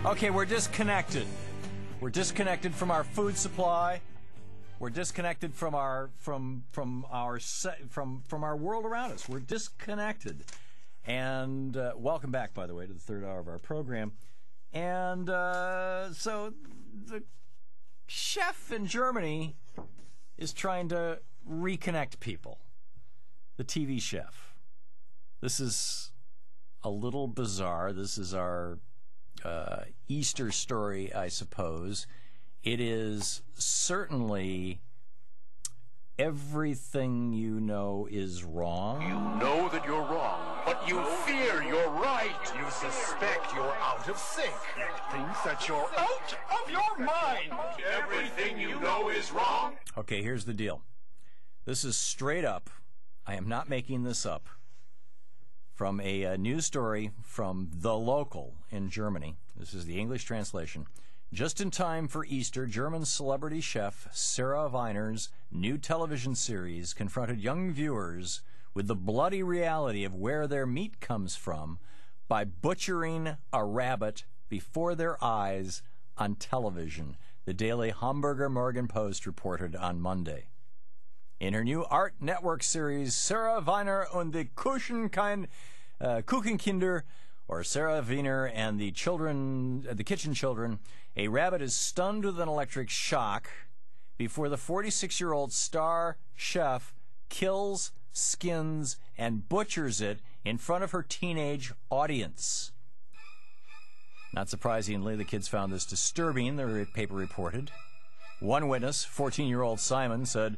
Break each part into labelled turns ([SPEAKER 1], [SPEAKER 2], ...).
[SPEAKER 1] Okay, we're disconnected. We're disconnected from our food supply. We're disconnected from our world around us. We're disconnected. And welcome back, by the way, to the third hour of our program. And so the chef in Germany is trying to reconnect people. The TV chef. This is a little bizarre. This is our Easter story, I suppose. It is certainly everything you know is wrong.
[SPEAKER 2] You know that you're wrong, but you fear you're right.
[SPEAKER 3] You suspect you're out of sync.
[SPEAKER 2] You think that you're out of your mind. Everything you know is wrong.
[SPEAKER 1] Okay, here's the deal. This is straight up. I am not making this up. From a news story from The Local in Germany. This is the English translation. Just in time for Easter, German celebrity chef Sarah Weiner's new television series confronted young viewers with the bloody reality of where their meat comes from by butchering a rabbit before their eyes on television, the Daily Hamburger Morgenpost reported on Monday. In her new Art Network series, Sarah Weiner und die Kuchenkinder, or Sarah Wiener and the kitchen children, a rabbit is stunned with an electric shock before the 46-year-old star chef kills, skins, and butchers it in front of her teenage audience. Not surprisingly, the kids found this disturbing, the paper reported. One witness, 14-year-old Simon, said,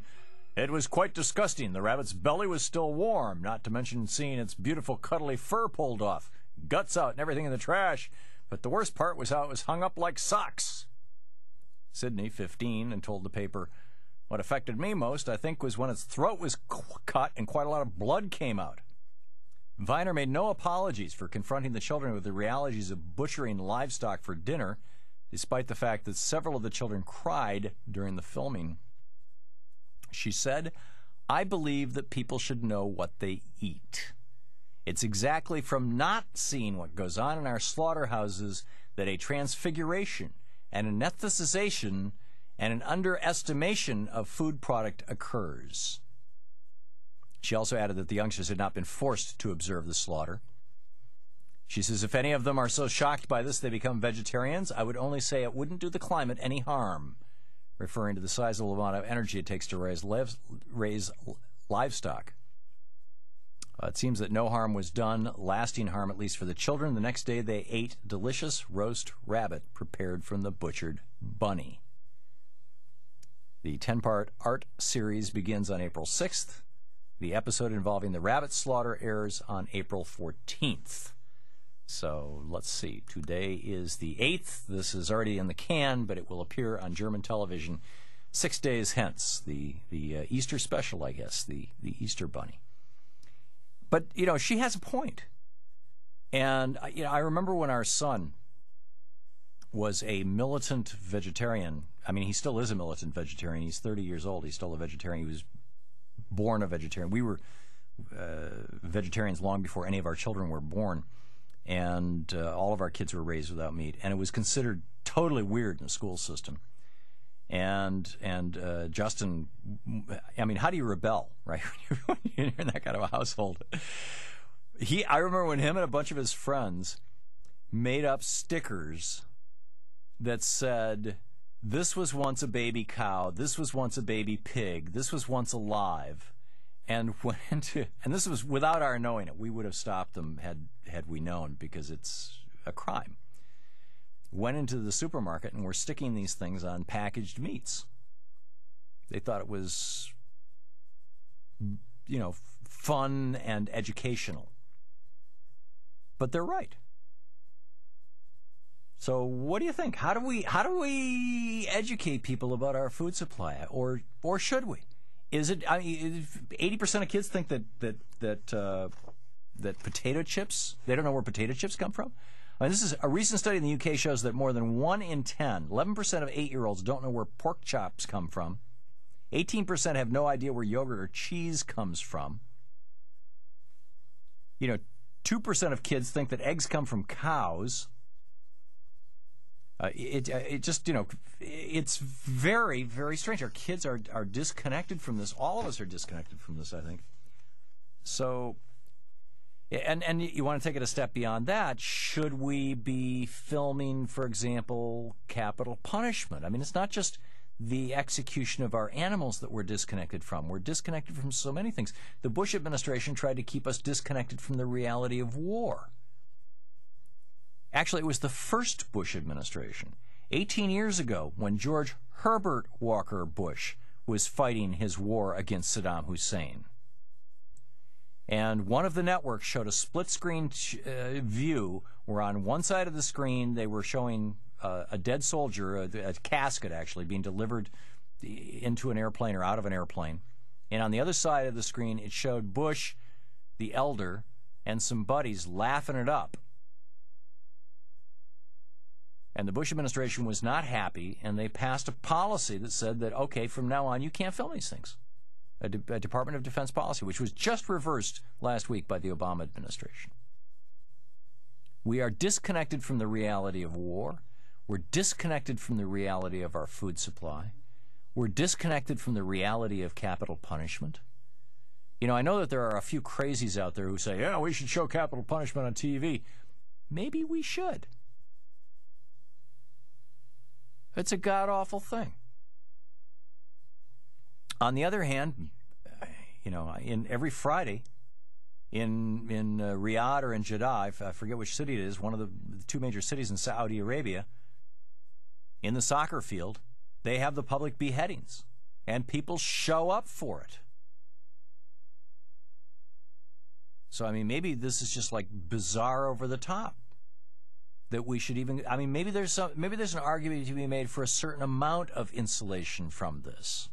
[SPEAKER 1] "It was quite disgusting. The rabbit's belly was still warm, not to mention seeing its beautiful cuddly fur pulled off, guts out and everything in the trash. But the worst part was how it was hung up like socks." Sydney, 15, and told the paper, "What affected me most, I think, was when its throat was cut and quite a lot of blood came out." Weiner made no apologies for confronting the children with the realities of butchering livestock for dinner, despite the fact that several of the children cried during the filming. She said, "I believe that people should know what they eat. It's exactly from not seeing what goes on in our slaughterhouses that a transfiguration and an ethnicization and an underestimation of food product occurs." She also added that the youngsters had not been forced to observe the slaughter. She says, "If any of them are so shocked by this they become vegetarians, I would only say it wouldn't do the climate any harm," referring to the sizable amount of energy it takes to raise livestock. It seems that no harm was done, lasting harm at least for the children. The next day they ate delicious roast rabbit prepared from the butchered bunny. The 10-part art series begins on April 6th. The episode involving the rabbit slaughter airs on April 14th. So let's see. Today is the 8th. This is already in the can, but it will appear on German television 6 days hence. The Easter special, I guess, the Easter bunny. But, you know, she has a point. And, you know, I remember when our son was a militant vegetarian. I mean, he still is a militant vegetarian. He's 30 years old. He's still a vegetarian. He was born a vegetarian. We were vegetarians long before any of our children were born. And all of our kids were raised without meat. And it was considered totally weird in the school system. And Justin, I mean, how do you rebel, right, when you're in that kind of a household? I remember when him and a bunch of his friends made up stickers that said, "This was once a baby cow, this was once a baby pig, this was once alive," and this was without our knowing it. We would have stopped them had we known, because it's a crime. Went into the supermarket and were sticking these things on packaged meats. They thought it was, you know, fun and educational. But they're right. So what do you think? How do we educate people about our food supply, or should we? Is it? I mean, 80% of kids think that potato chips. They don't know where potato chips come from. I mean, this is a recent study in the UK shows that more than 1 in 10, 11% of 8-year-olds don't know where pork chops come from. 18% have no idea where yogurt or cheese comes from. You know, 2% of kids think that eggs come from cows. It just, it's very, very strange. Our kids are disconnected from this. All of us are disconnected from this, I think. So, and you want to take it a step beyond that. Should we be filming, for example, capital punishment? I mean, it's not just the execution of our animals that we're disconnected from. We're disconnected from so many things. The Bush administration tried to keep us disconnected from the reality of war. Actually, it was the first Bush administration, 18 years ago, when George Herbert Walker Bush was fighting his war against Saddam Hussein. And one of the networks showed a split-screen view where on one side of the screen they were showing a dead soldier, a casket actually, being delivered into an airplane or out of an airplane. And on the other side of the screen it showed Bush, the elder, and some buddies laughing it up. And the Bush administration was not happy, and they passed a policy that said that, okay, from now on, you can't film these things. A Department of Defense policy, which was just reversed last week by the Obama administration. We are disconnected from the reality of war. We're disconnected from the reality of our food supply. We're disconnected from the reality of capital punishment. I know that there are a few crazies out there who say, yeah, we should show capital punishment on TV. Maybe we should. It's a god-awful thing. On the other hand, in every Friday in Riyadh or in Jeddah, I forget which city it is, one of the two major cities in Saudi Arabia, in the soccer field, they have the public beheadings, and people show up for it. So, I mean, maybe this is just like bizarre over the top. That we should even, maybe there's an argument to be made for a certain amount of insulation from this.